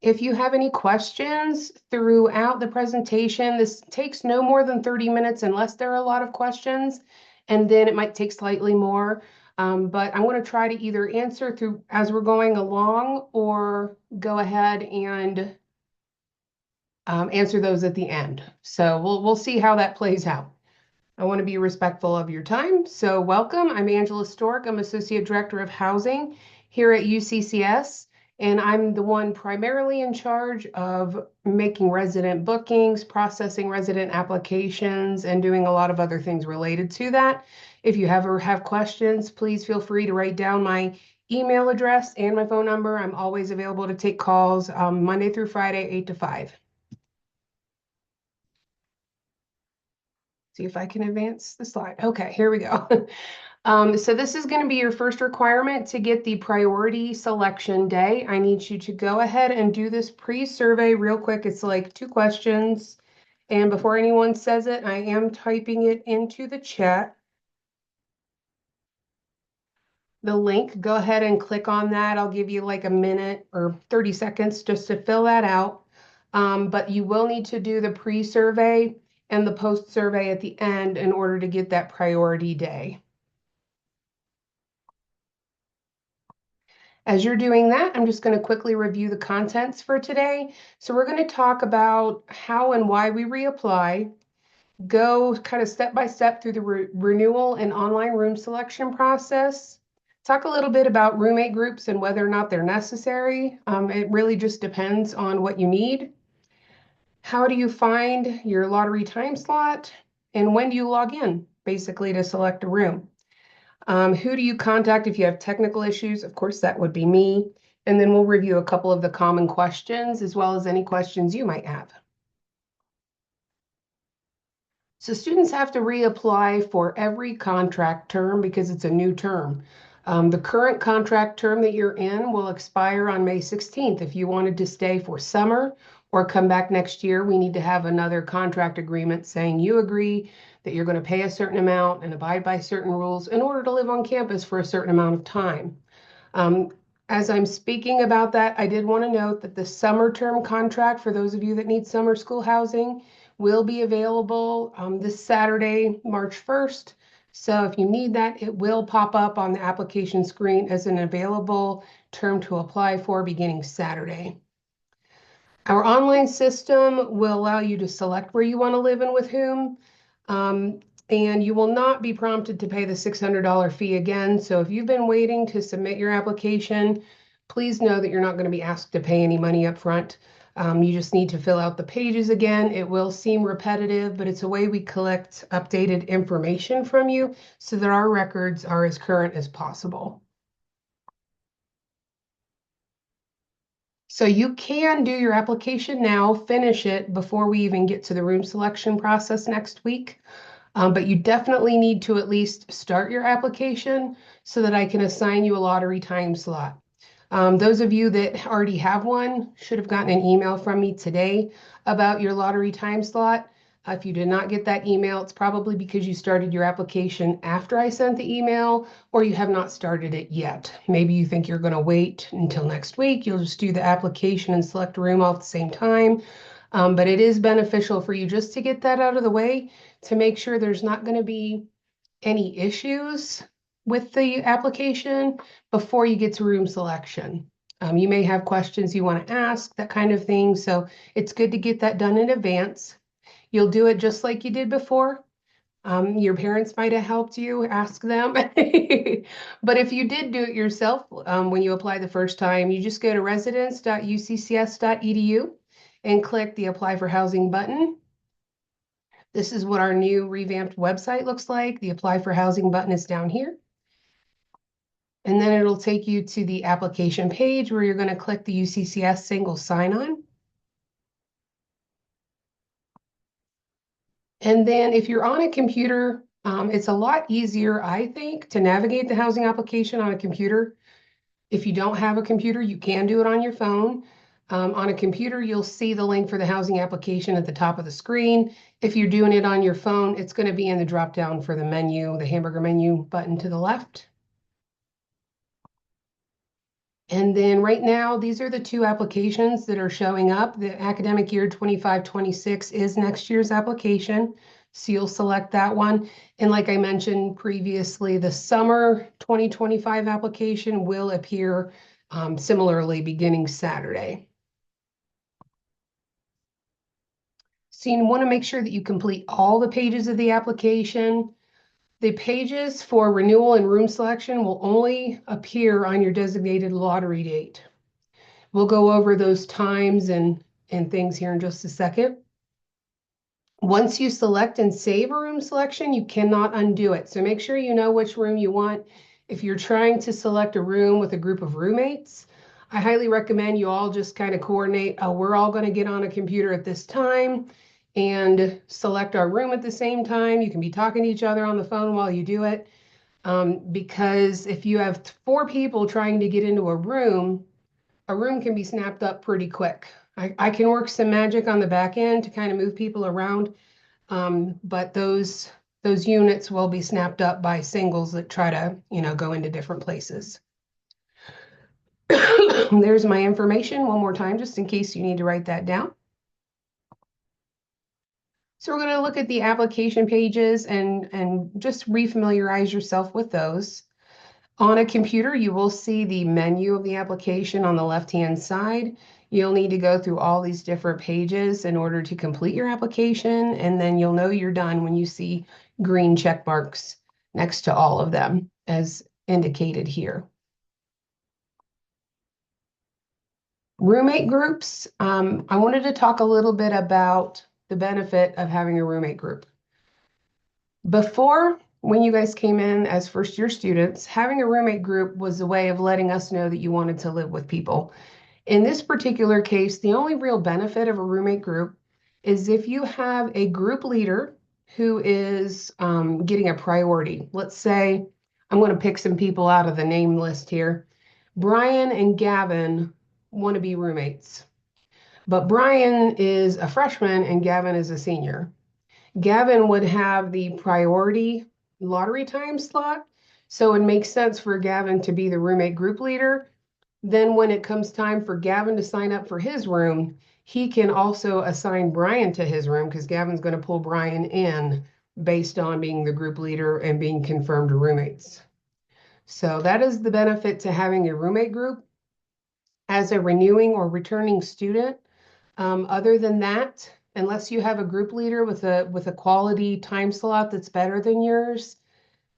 If you have any questions throughout the presentation, this takes no more than 30 minutes unless there are a lot of questions, and then it might take slightly more. But I'm going to try to either answer through as we're going along or go ahead and answer those at the end. So we'll see how that plays out. I want to be respectful of your time. So welcome. I'm Angela Stork. I'm Associate Director of Housing here at UCCS, and I'm the one primarily in charge of making resident bookings, processing resident applications, and doing a lot of other things related to that. If you ever have questions, please feel free to write down my email address and my phone number. I'm always available to take calls Monday through Friday, 8 to 5. See if I can advance the slide. Okay, here we go. So this is going to be your first requirement to get the priority selection day. I need you to go ahead and do this pre-survey real quick. It's like 2 questions. And before anyone says it, I am typing it into the chat. The link, go ahead and click on that. I'll give you like a minute or 30 seconds just to fill that out. But you will need to do the pre-survey and the post-survey at the end in order to get that priority day. As you're doing that, I'm just going to quickly review the contents for today. So we're going to talk about how and why we reapply, go kind of step by step through the renewal and online room selection process, talk a little bit about roommate groups and whether or not they're necessary. It really just depends on what you need. How do you find your lottery time slot? And when do you log in, basically, to select a room? Who do you contact if you have technical issues? Of course, that would be me. And then we'll review a couple of the common questions as well as any questions you might have. So students have to reapply for every contract term because it's a new term. The current contract term that you're in will expire on May 16th. If you wanted to stay for summer or come back next year, we need to have another contract agreement saying you agree that you're going to pay a certain amount and abide by certain rules in order to live on campus for a certain amount of time. As I'm speaking about that, I did want to note that the summer term contract, for those of you that need summer school housing, will be available this Saturday, March 1st. So if you need that, it will pop up on the application screen as an available term to apply for beginning Saturday. Our online system will allow you to select where you want to live and with whom. And you will not be prompted to pay the $600 fee again. So if you've been waiting to submit your application, please know that you're not going to be asked to pay any money up front. You just need to fill out the pages again. It will seem repetitive, but it's a way we collect updated information from you so that our records are as current as possible. So you can do your application now, finish it before we even get to the room selection process next week. But you definitely need to at least start your application so that I can assign you a lottery time slot. Those of you that already have one should have gotten an email from me today about your lottery time slot. If you did not get that email, it's probably because you started your application after I sent the email, or you have not started it yet. Maybe you think you're going to wait until next week. You'll just do the application and select a room all at the same time. But it is beneficial for you just to get that out of the way to make sure there's not going to be any issues with the application before you get to room selection. You may have questions you want to ask, that kind of thing. So it's good to get that done in advance. You'll do it just like you did before. Your parents might have helped you, ask them. But if you did do it yourself when you apply the first time, you just go to residence.uccs.edu and click the Apply for Housing button. This is what our new revamped website looks like. The Apply for Housing button is down here. And then it'll take you to the application page where you're going to click the UCCS single sign-on. And then if you're on a computer, it's a lot easier, I think, to navigate the housing application on a computer. If you don't have a computer, you can do it on your phone. On a computer, you'll see the link for the housing application at the top of the screen. If you're doing it on your phone, it's going to be in the drop down for the menu, the hamburger menu button to the left. And then right now, these are the two applications that are showing up. The academic year 25-26 is next year's application. So you'll select that one. And like I mentioned previously, the summer 2025 application will appear similarly beginning Saturday. So you want to make sure that you complete all the pages of the application. The pages for renewal and room selection will only appear on your designated lottery date. We'll go over those times and things here in just a second. Once you select and save a room selection, you cannot undo it. So make sure you know which room you want. If you're trying to select a room with a group of roommates, I highly recommend you all just kind of coordinate, we're all going to get on a computer at this time and select our room at the same time. You can be talking to each other on the phone while you do it. Because if you have 4 people trying to get into a room can be snapped up pretty quick. I can work some magic on the back end to kind of move people around, but those units will be snapped up by singles that try to, go into different places. There's my information one more time, just in case you need to write that down. So we're going to look at the application pages and just refamiliarize yourself with those. On a computer, you will see the menu of the application on the left-hand side. You'll need to go through all these different pages in order to complete your application, and then you'll know you're done when you see green check marks next to all of them, as indicated here. Roommate groups. I wanted to talk a little bit about the benefit of having a roommate group. Before, when you guys came in as first-year students, having a roommate group was a way of letting us know that you wanted to live with people. In this particular case, the only real benefit of a roommate group is if you have a group leader who is getting a priority. Let's say, I'm going to pick some people out of the name list here. Brian and Gavin want to be roommates, but Brian is a freshman and Gavin is a senior. Gavin would have the priority lottery time slot, so it makes sense for Gavin to be the roommate group leader. Then when it comes time for Gavin to sign up for his room, he can also assign Brian to his room because Gavin's going to pull Brian in based on being the group leader and being confirmed roommates. So that is the benefit to having a roommate group. As a renewing or returning student, other than that, unless you have a group leader with a quality time slot that's better than yours,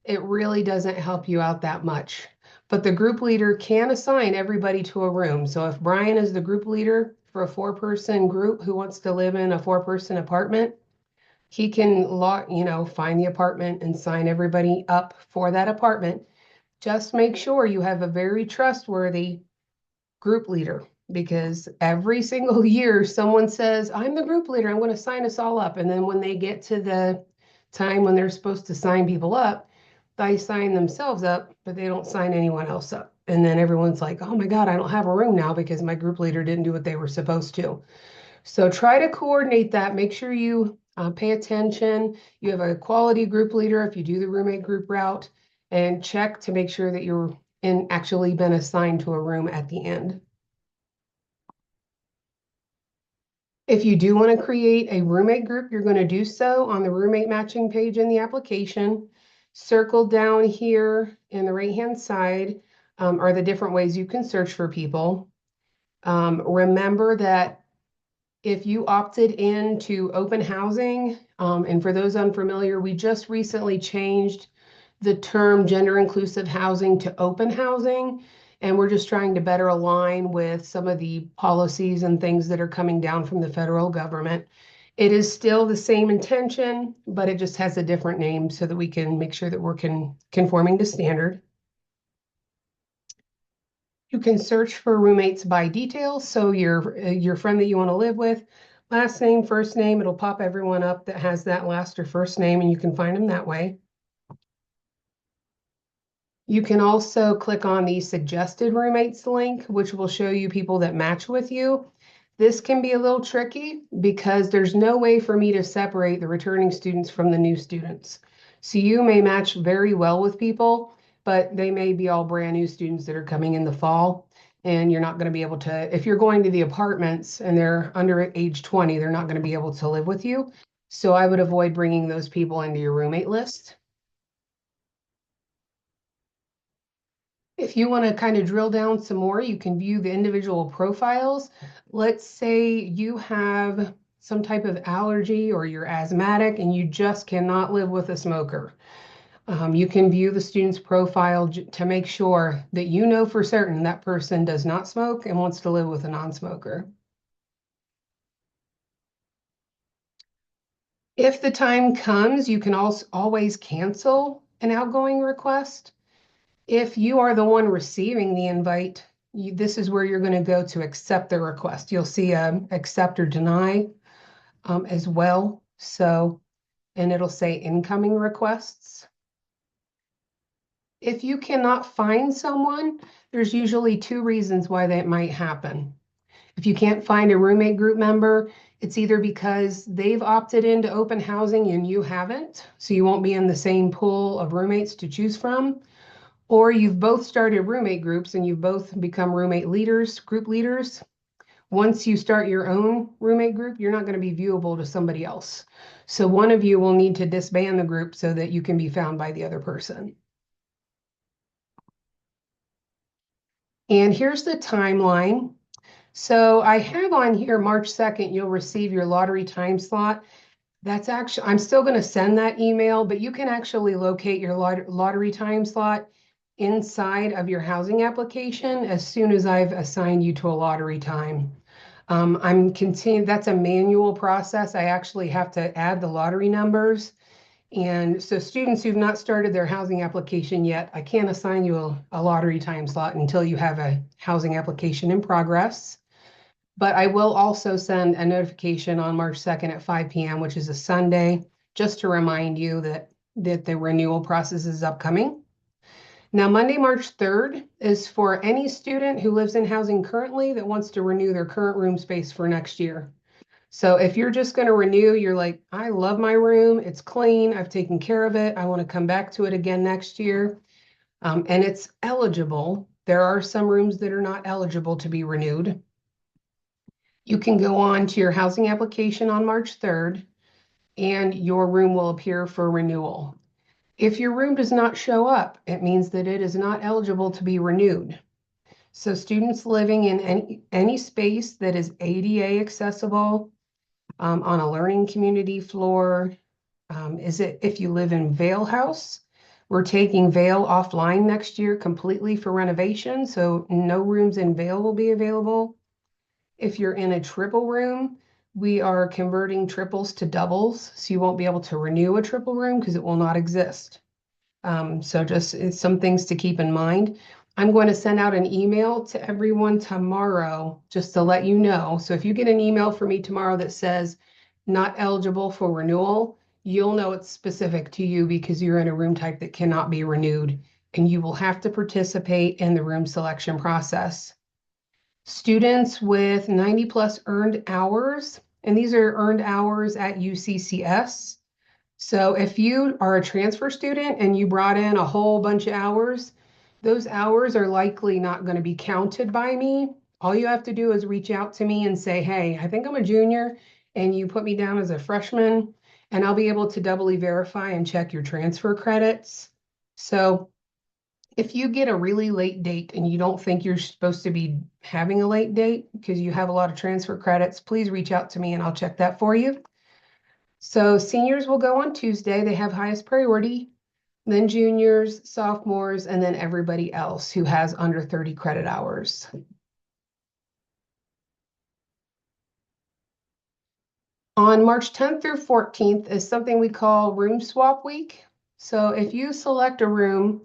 it really doesn't help you out that much. But the group leader can assign everybody to a room. So if Brian is the group leader for a 4-person group who wants to live in a 4-person apartment, he can find the apartment and sign everybody up for that apartment. Just make sure you have a very trustworthy group leader, because every single year someone says, I'm the group leader, I'm going to sign us all up. And then when they get to the time when they're supposed to sign people up, they sign themselves up, but they don't sign anyone else up. And then everyone's like, oh my God, I don't have a room now because my group leader didn't do what they were supposed to. So try to coordinate that. Make sure you pay attention. You have a quality group leader if you do the roommate group route, and check to make sure that you're actually been assigned to a room at the end. If you do want to create a roommate group, you're going to do so on the roommate matching page in the application. Circled down here in the right-hand side are the different ways you can search for people. Remember that if you opted into open housing, and for those unfamiliar, we just recently changed the term gender inclusive housing to open housing. And we're just trying to better align with some of the policies and things that are coming down from the federal government. It is still the same intention, but it just has a different name so that we can make sure that we're conforming to standard. You can search for roommates by details. So your friend that you want to live with, last name, first name, it'll pop everyone up that has that last or first name, and you can find them that way. You can also click on the suggested roommates link, which will show you people that match with you. This can be a little tricky because there's no way for me to separate the returning students from the new students. So you may match very well with people, but they may be all brand new students that are coming in the fall. and you're not going to be able to, if you're going to the apartments and they're under age 20, they're not going to be able to live with you. So I would avoid bringing those people into your roommate list. If you want to kind of drill down some more, you can view the individual profiles. Let's say you have some type of allergy or you're asthmatic and you just cannot live with a smoker. You can view the student's profile to make sure that you know for certain that person does not smoke and wants to live with a non-smoker. If the time comes, you can also always cancel an outgoing request. If you are the one receiving the invite, this is where you're going to go to accept the request. You'll see accept or deny as well. So, and it'll say incoming requests. If you cannot find someone, there's usually two reasons why that might happen. If you can't find a roommate group member, it's either because they've opted into open housing and you haven't, so you won't be in the same pool of roommates to choose from, or you've both started roommate groups and you've both become roommate leaders, group leaders. Once you start your own roommate group, you're not going to be viewable to somebody else. So one of you will need to disband the group so that you can be found by the other person. And here's the timeline. So I have on here March 2nd, you'll receive your lottery time slot. That's actually, I'm still going to send that email, but you can actually locate your lottery time slot inside of your housing application as soon as I've assigned you to a lottery time. That's a manual process. I actually have to add the lottery numbers. And so students who've not started their housing application yet, I can't assign you a lottery time slot until you have a housing application in progress. But I will also send a notification on March 2nd at 5 p.m., which is a Sunday, just to remind you that the renewal process is upcoming. Now, Monday, March 3rd is for any student who lives in housing currently that wants to renew their current room space for next year. So if you're just going to renew, you're like, I love my room, it's clean, I've taken care of it, I want to come back to it again next year, and it's eligible. There are some rooms that are not eligible to be renewed. You can go on to your housing application on March 3rd, and your room will appear for renewal. If your room does not show up, it means that it is not eligible to be renewed. So students living in any space that is ADA accessible, on a learning community floor, if you live in Vale House, we're taking Vale offline next year completely for renovation, so no rooms in Vale will be available. If you're in a triple room, we are converting triples to doubles, so you won't be able to renew a triple room because it will not exist. So just it's some things to keep in mind. I'm going to send out an email to everyone tomorrow just to let you know. So if you get an email from me tomorrow that says not eligible for renewal, you'll know it's specific to you because you're in a room type that cannot be renewed, and you will have to participate in the room selection process. Students with 90 plus earned hours, and these are earned hours at UCCS. So if you are a transfer student and you brought in a whole bunch of hours, those hours are likely not going to be counted by me. All you have to do is reach out to me and say, hey, I think I'm a junior, and you put me down as a freshman, and I'll be able to doubly verify and check your transfer credits. So if you get a really late date and you don't think you're supposed to be having a late date because you have a lot of transfer credits, please reach out to me and I'll check that for you. So seniors will go on Tuesday. They have highest priority, then juniors, sophomores, and then everybody else who has under 30 credit hours. On March 10th through 14th is something we call room swap week. So if you select a room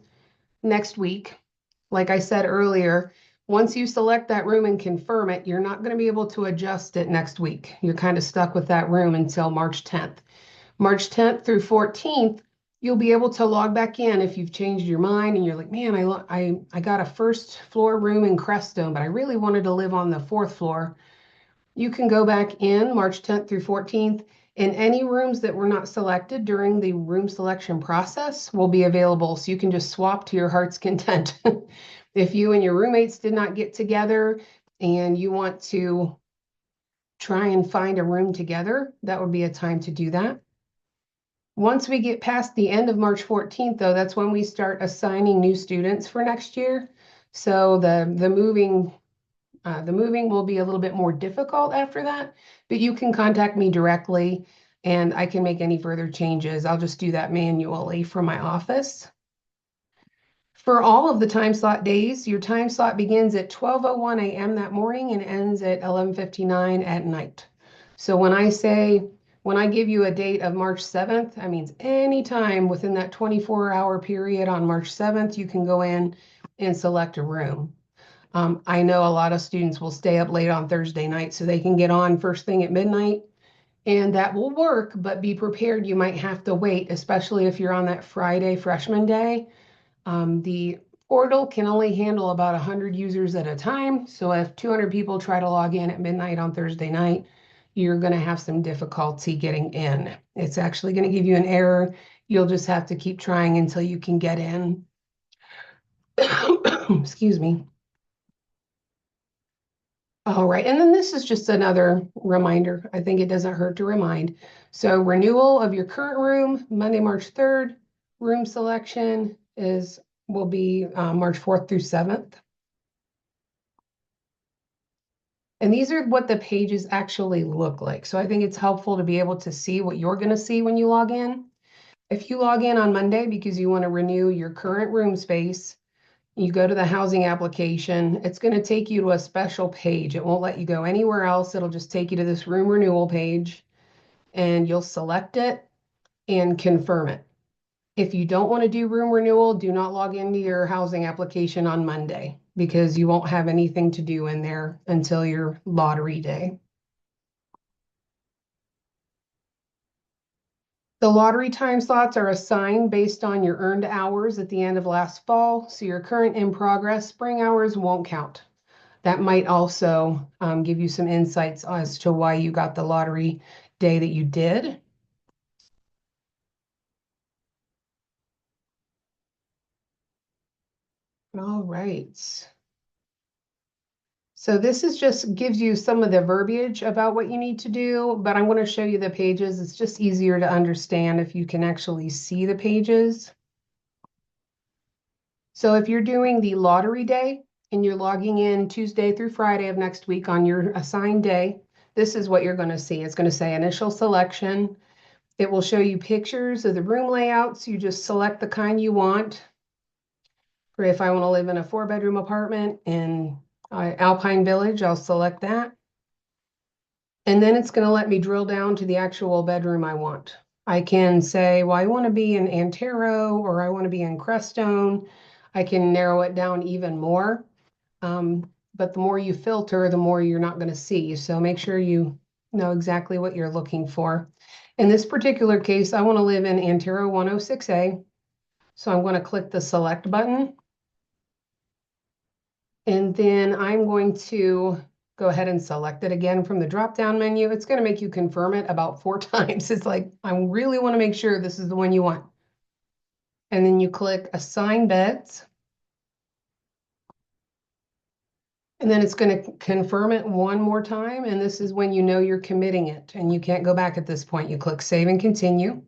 next week, like I said earlier, once you select that room and confirm it, you're not going to be able to adjust it next week. You're kind of stuck with that room until March 10th. March 10th through 14th, you'll be able to log back in if you've changed your mind and you're like, man, I got a first floor room in Crestone, but I really wanted to live on the 4th floor. You can go back in March 10th through 14th, and any rooms that were not selected during the room selection process will be available. So you can just swap to your heart's content. If you and your roommates did not get together and you want to try and find a room together, that would be a time to do that. Once we get past the end of March 14th, though, that's when we start assigning new students for next year. So the moving will be a little bit more difficult after that, but you can contact me directly and I can make any further changes. I'll just do that manually from my office. For all of the time slot days, your time slot begins at 12:01 a.m. that morning and ends at 11:59 at night. So when I give you a date of March 7th, that means anytime within that 24-hour period on March 7th, you can go in and select a room. I know a lot of students will stay up late on Thursday night so they can get on first thing at midnight, and that will work, but be prepared. You might have to wait, especially if you're on that Friday freshman day. The portal can only handle about 100 users at a time. So if 200 people try to log in at midnight on Thursday night, you're going to have some difficulty getting in. It's actually going to give you an error. You'll just have to keep trying until you can get in. Excuse me. All right, and then this is just another reminder. I think it doesn't hurt to remind. So renewal of your current room, Monday, March 3rd. Room selection will be March 4th through 7th. And these are what the pages actually look like. So I think it's helpful to be able to see what you're going to see when you log in. If you log in on Monday because you want to renew your current room space, you go to the housing application, it's going to take you to a special page. It won't let you go anywhere else. It'll just take you to this room renewal page and you'll select it and confirm it. If you don't want to do room renewal, do not log into your housing application on Monday because you won't have anything to do in there until your lottery day. The lottery time slots are assigned based on your earned hours at the end of last fall, so your current in progress spring hours won't count. That might also give you some insights as to why you got the lottery day that you did. All right. So this is just gives you some of the verbiage about what you need to do, but I'm going to show you the pages. It's just easier to understand if you can actually see the pages. So if you're doing the lottery day and you're logging in Tuesday through Friday of next week on your assigned day, this is what you're going to see. It's going to say initial selection. It will show you pictures of the room layouts. You just select the kind you want. For if I want to live in a 4-bedroom apartment in Alpine Village, I'll select that. And then it's going to let me drill down to the actual bedroom I want. I can say, well, I want to be in Antero or I want to be in Crestone. I can narrow it down even more. But the more you filter, the more you're not going to see. So make sure you know exactly what you're looking for. In this particular case, I want to live in Antero 106A. So I'm going to click the select button. And then I'm going to go ahead and select it again from the drop-down menu. It's going to make you confirm it about 4 times. It's like, I really want to make sure this is the one you want. And then you click Assign Beds. And then it's going to confirm it one more time. And this is when you know you're committing it and you can't go back at this point. You click Save and Continue.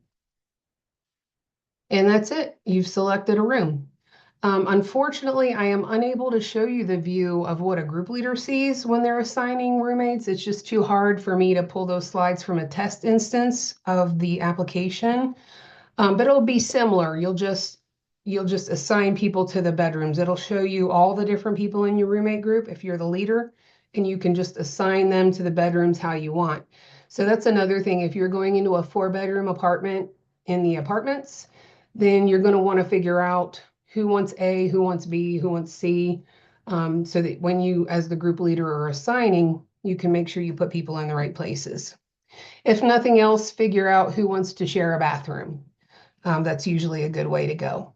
And that's it. You've selected a room. Unfortunately, I am unable to show you the view of what a group leader sees when they're assigning roommates. It's just too hard for me to pull those slides from a test instance of the application. But it'll be similar. You'll just assign people to the bedrooms. It'll show you all the different people in your roommate group if you're the leader, and you can just assign them to the bedrooms how you want. So that's another thing. If you're going into a 4-bedroom apartment in the apartments, then you're going to want to figure out who wants A, who wants B, who wants C, so that when you, as the group leader, are assigning, you can make sure you put people in the right places. If nothing else, figure out who wants to share a bathroom. That's usually a good way to go.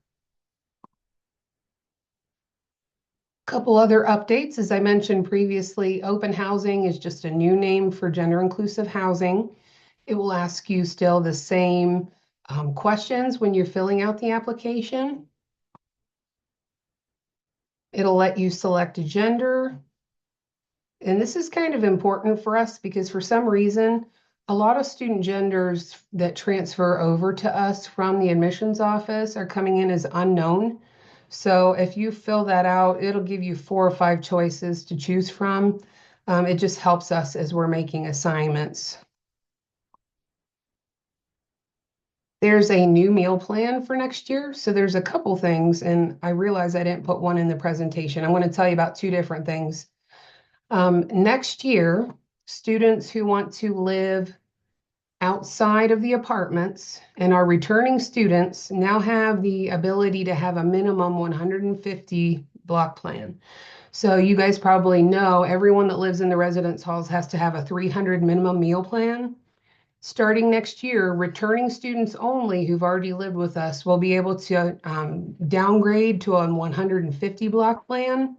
Couple other updates. As I mentioned previously, open housing is just a new name for gender inclusive housing. It will ask you still the same questions when you're filling out the application. It'll let you select a gender. And this is kind of important for us because for some reason, a lot of student genders that transfer over to us from the admissions office are coming in as unknown. So if you fill that out, it'll give you 4 or 5 choices to choose from. It just helps us as we're making assignments. There's a new meal plan for next year. So there's a couple things, and I realize I didn't put one in the presentation. I'm going to tell you about 2 different things. Next year, students who want to live outside of the apartments and are returning students now have the ability to have a minimum 150 block plan. So you guys probably know everyone that lives in the residence halls has to have a 300 minimum meal plan. Starting next year, returning students only who've already lived with us will be able to downgrade to a 150 block plan,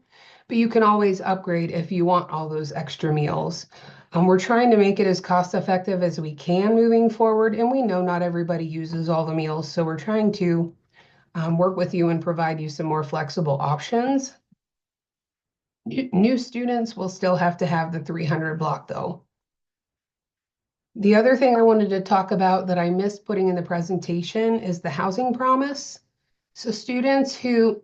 but you can always upgrade if you want all those extra meals. We're trying to make it as cost effective as we can moving forward, and we know not everybody uses all the meals, so we're trying to work with you and provide you some more flexible options. New students will still have to have the 300 block though. The other thing I wanted to talk about that I missed putting in the presentation is the housing promise. So students who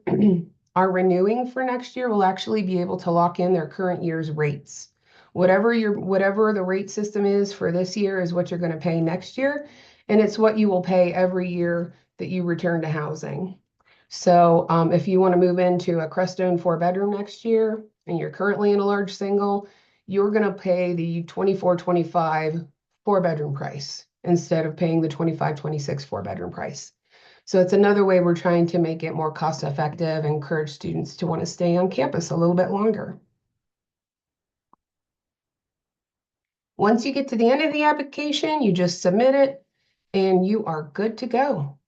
are renewing for next year will actually be able to lock in their current year's rates. Whatever the rate system is for this year is what you're going to pay next year, and it's what you will pay every year that you return to housing. So if you want to move into a Crestone 4-bedroom next year and you're currently in a large single, you're going to pay the 24-25 4-bedroom price instead of paying the 25-26 4-bedroom price. So it's another way we're trying to make it more cost effective, encourage students to want to stay on campus a little bit longer. Once you get to the end of the application, you just submit it and you are good to go.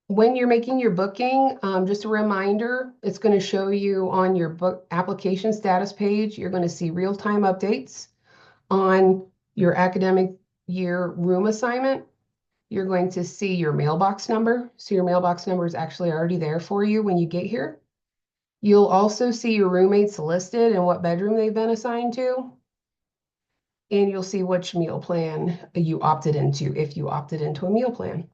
When you're making your booking, just a reminder, it's going to show you on your book application status page, you're going to see real-time updates on your academic year room assignment. You're going to see your mailbox number. So your mailbox number is actually already there for you when you get here. You'll also see your roommates listed and what bedroom they've been assigned to. And you'll see which meal plan you opted into, if you opted into a meal plan.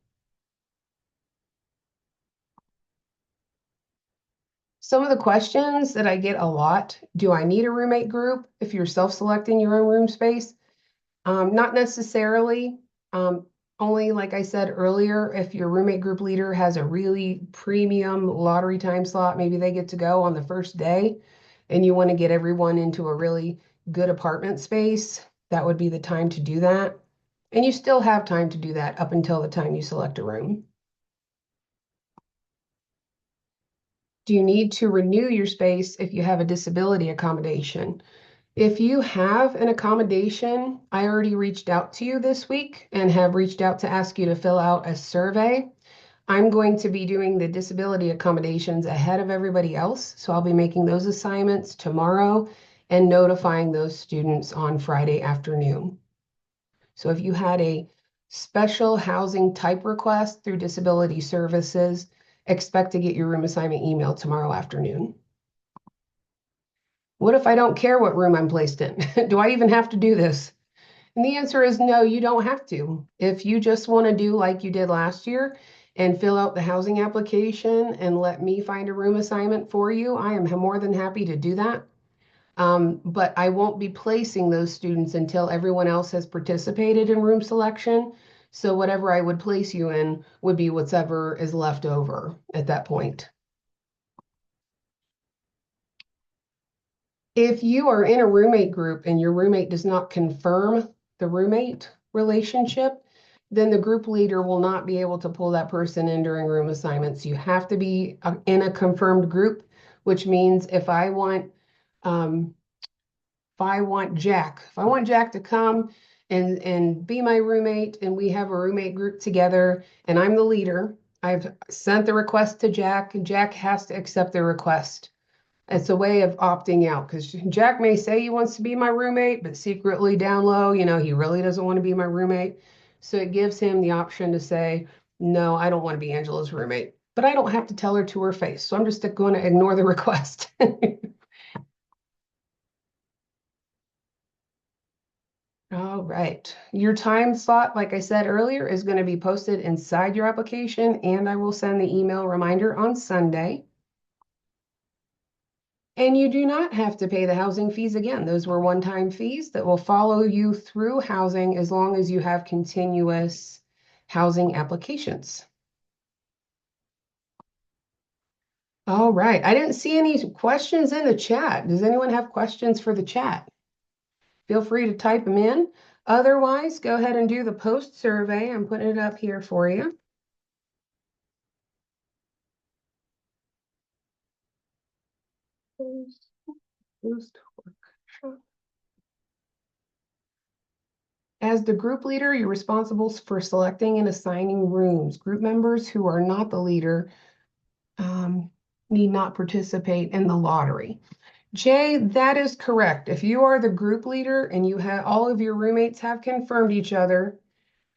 Some of the questions that I get a lot, do I need a roommate group if you're self-selecting your own room space? Not necessarily. Only, like I said earlier, if your roommate group leader has a really premium lottery time slot, maybe they get to go on the first day, and you want to get everyone into a really good apartment space, that would be the time to do that. And you still have time to do that up until the time you select a room. Do you need to renew your space if you have a disability accommodation? If you have an accommodation, I already reached out to you this week and have reached out to ask you to fill out a survey. I'm going to be doing the disability accommodations ahead of everybody else. So I'll be making those assignments tomorrow and notifying those students on Friday afternoon. So if you had a special housing type request through disability services, expect to get your room assignment email tomorrow afternoon. What if I don't care what room I'm placed in? Do I even have to do this? And the answer is no, you don't have to. If you just want to do like you did last year and fill out the housing application and let me find a room assignment for you, I am more than happy to do that. But I won't be placing those students until everyone else has participated in room selection. So whatever I would place you in would be whatever is left over at that point. If you are in a roommate group and your roommate does not confirm the roommate relationship, then the group leader will not be able to pull that person in during room assignments. You have to be in a confirmed group, which means if I want Jack to come and be my roommate and we have a roommate group together and I'm the leader, I've sent the request to Jack and Jack has to accept the request. It's a way of opting out because Jack may say he wants to be my roommate, but secretly down low, he really doesn't want to be my roommate. So it gives him the option to say, no, I don't want to be Angela's roommate. but I don't have to tell her to her face. So I'm just going to ignore the request. All right. Your time slot, like I said earlier, is going to be posted inside your application, and I will send the email reminder on Sunday. And you do not have to pay the housing fees again. Those were one-time fees that will follow you through housing as long as you have continuous housing applications. All right. I didn't see any questions in the chat. Does anyone have questions for the chat? Feel free to type them in. Otherwise, go ahead and do the post survey. I'm putting it up here for you. Post workshop. As the group leader, you're responsible for selecting and assigning rooms. Group members who are not the leader need not participate in the lottery. Jay, that is correct. If you are the group leader and you have all of your roommates have confirmed each other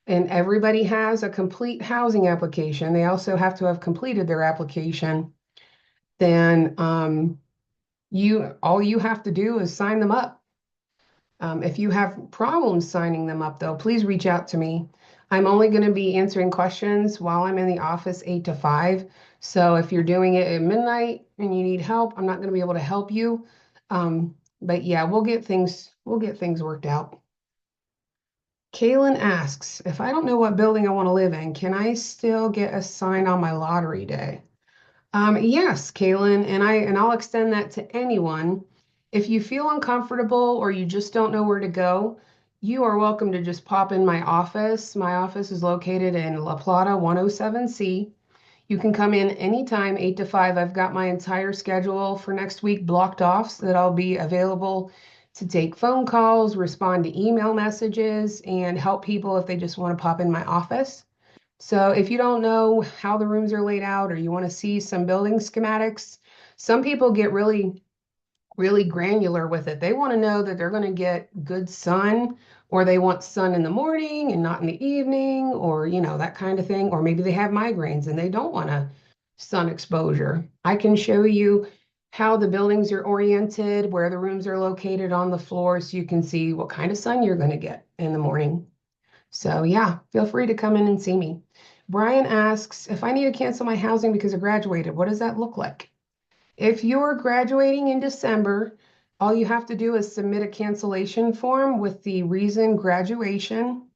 and everybody has a complete housing application, they also have to have completed their application, then all you have to do is sign them up. If you have problems signing them up, though, please reach out to me. I'm only going to be answering questions while I'm in the office 8 to 5. So if you're doing it at midnight and you need help, I'm not going to be able to help you. But yeah, we'll get things worked out. Kaylin asks, if I don't know what building I want to live in, can I still get assigned on my lottery day? Yes, Kaylin, and I'll extend that to anyone. If you feel uncomfortable or you just don't know where to go, you are welcome to just pop in my office. My office is located in La Plata 107C. You can come in anytime, 8 to 5. I've got my entire schedule for next week blocked off so that I'll be available to take phone calls, respond to email messages, and help people if they just want to pop in my office. So if you don't know how the rooms are laid out or you want to see some building schematics, some people get really, really granular with it. They want to know that they're going to get good sun, or they want sun in the morning and not in the evening, or that kind of thing. Or maybe they have migraines and they don't want a sun exposure. I can show you how the buildings are oriented, where the rooms are located on the floor, so you can see what kind of sun you're going to get in the morning. So yeah, feel free to come in and see me. Brian asks, if I need to cancel my housing because I graduated, what does that look like? If you're graduating in December, all you have to do is submit a cancellation form with the reason graduation.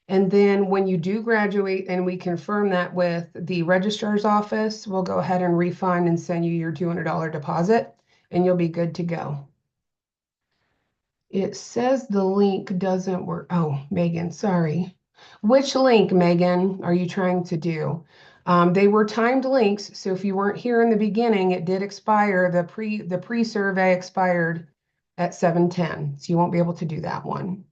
And then when you do graduate and we confirm that with the registrar's office, we'll go ahead and refund and send you your $200 deposit and you'll be good to go. It says the link doesn't work. Oh, Megan, sorry. Which link, Megan, are you trying to do? They were timed links, so if you weren't here in the beginning, it did expire. The pre-survey expired at 7:10, so you won't be able to do that one.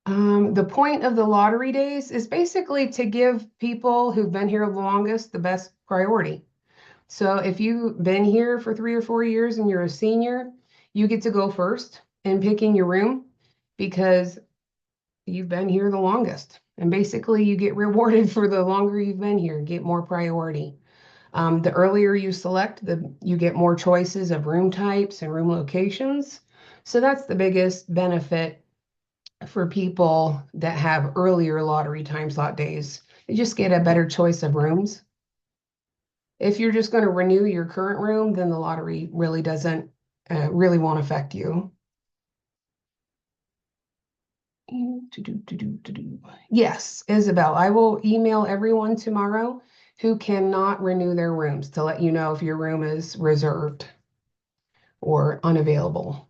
The point of the lottery days is basically to give people who've been here the longest the best priority. So if you've been here for 3 or 4 years and you're a senior, you get to go first in picking your room because you've been here the longest. And basically you get rewarded for the longer you've been here, get more priority. The earlier you select, you get more choices of room types and room locations. So that's the biggest benefit for people that have earlier lottery time slot days. You just get a better choice of rooms. If you're just going to renew your current room, then the lottery really doesn't, really won't affect you. Yes, Isabel, I will email everyone tomorrow who cannot renew their rooms to let you know if your room is reserved or unavailable.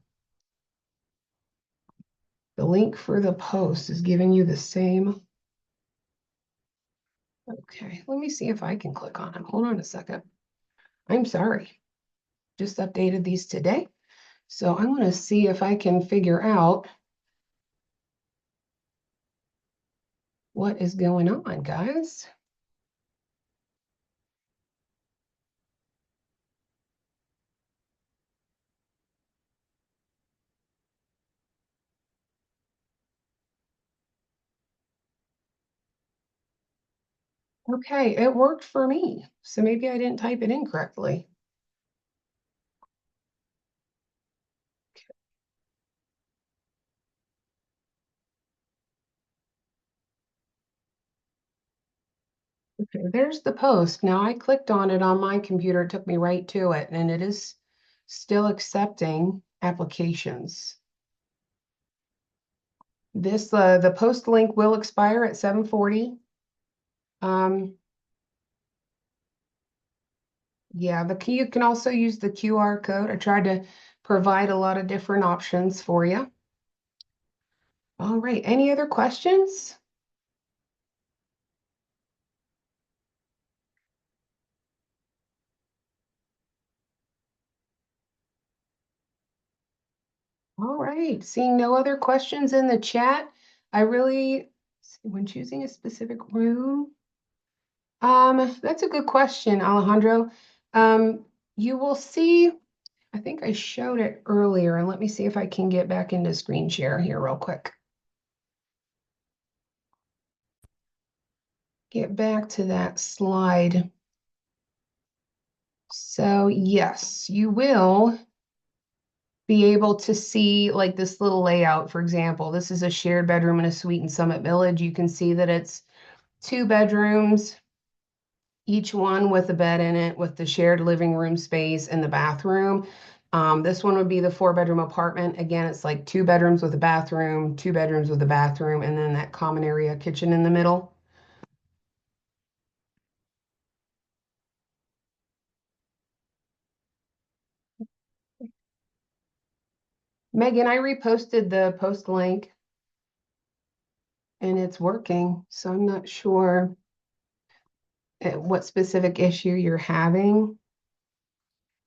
The link for the post is giving you the same. Okay, let me see if I can click on them. Hold on a second. I'm sorry. Just updated these today. So I'm going to see if I can figure out what is going on, guys. Okay, it worked for me. So maybe I didn't type it in correctly. Okay, there's the post. Now I clicked on it on my computer. It took me right to it, and it is still accepting applications. The post link will expire at 7:40. Um, yeah, you can also use the QR code. I tried to provide a lot of different options for you. All right, any other questions? All right, seeing no other questions in the chat, when choosing a specific room, that's a good question, Alejandro. Um, you will see, I think I showed it earlier, and let me see if I can get back into screen share here real quick. Get back to that slide. So yes, you will be able to see like this little layout. For example, this is a shared bedroom and a suite in Summit Village. You can see that it's 2 bedrooms, each one with a bed in it, with the shared living room space and the bathroom. This one would be the 4-bedroom apartment. Again, it's like 2 bedrooms with a bathroom, 2 bedrooms with a bathroom, and then that common area kitchen in the middle. Megan, I reposted the post link and it's working, so I'm not sure what specific issue you're having.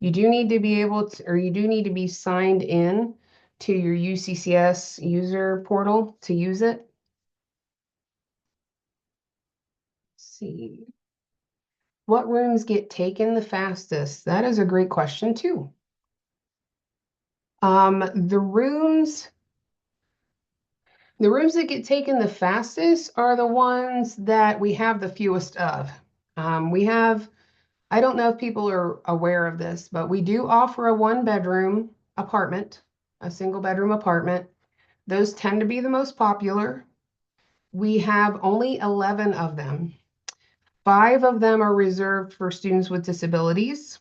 You do need to be able to, or you do need to be signed in to your UCCS user portal to use it. Let's see. What rooms get taken the fastest? That is a great question too. The rooms that get taken the fastest are the ones that we have the fewest of. We have, I don't know if people are aware of this, but we do offer a 1-bedroom apartment, a single bedroom apartment. Those tend to be the most popular. We have only 11 of them. 5 of them are reserved for students with disabilities,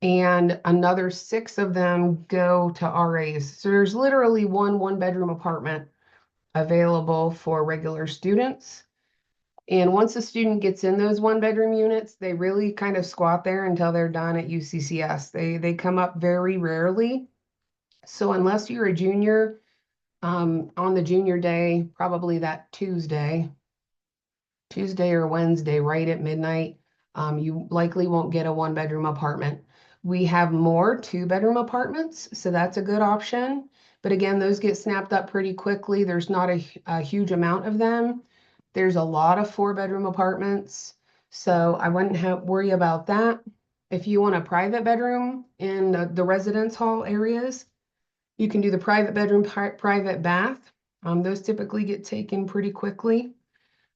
and another 6 of them go to RAs. So there's literally one-bedroom apartment available for regular students. And once a student gets in those 1-bedroom units, they really kind of squat there until they're done at UCCS. They come up very rarely. So unless you're a junior, on the junior day, probably that Tuesday or Wednesday, right at midnight, you likely won't get a 1-bedroom apartment. We have more 2-bedroom apartments, so that's a good option. But again, those get snapped up pretty quickly. There's not a huge amount of them. There's a lot of 4-bedroom apartments, so I wouldn't worry about that. If you want a private bedroom in the residence hall areas, you can do the private bedroom, private bath. Those typically get taken pretty quickly.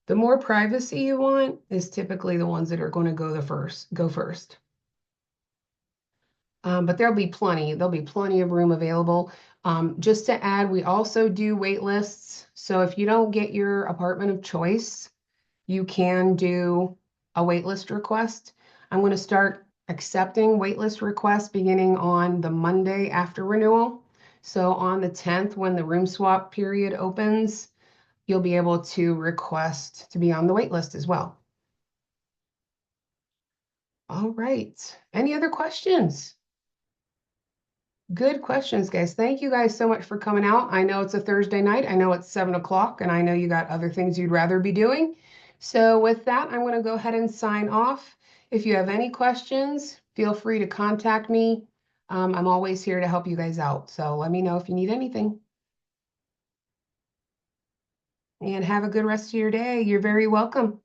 The more privacy you want is typically the ones that are going to go first. But there'll be plenty of room available. Just to add, we also do wait lists. So if you don't get your apartment of choice, you can do a wait list request. I'm going to start accepting wait list requests beginning on the Monday after renewal. So on the 10th, when the room swap period opens, you'll be able to request to be on the wait list as well. All right. Any other questions? Good questions, guys. Thank you guys so much for coming out. I know it's a Thursday night. I know it's 7 o'clock, and I know you got other things you'd rather be doing. So with that, I'm going to go ahead and sign off. If you have any questions, feel free to contact me. I'm always here to help you guys out. So let me know if you need anything. And have a good rest of your day. You're very welcome.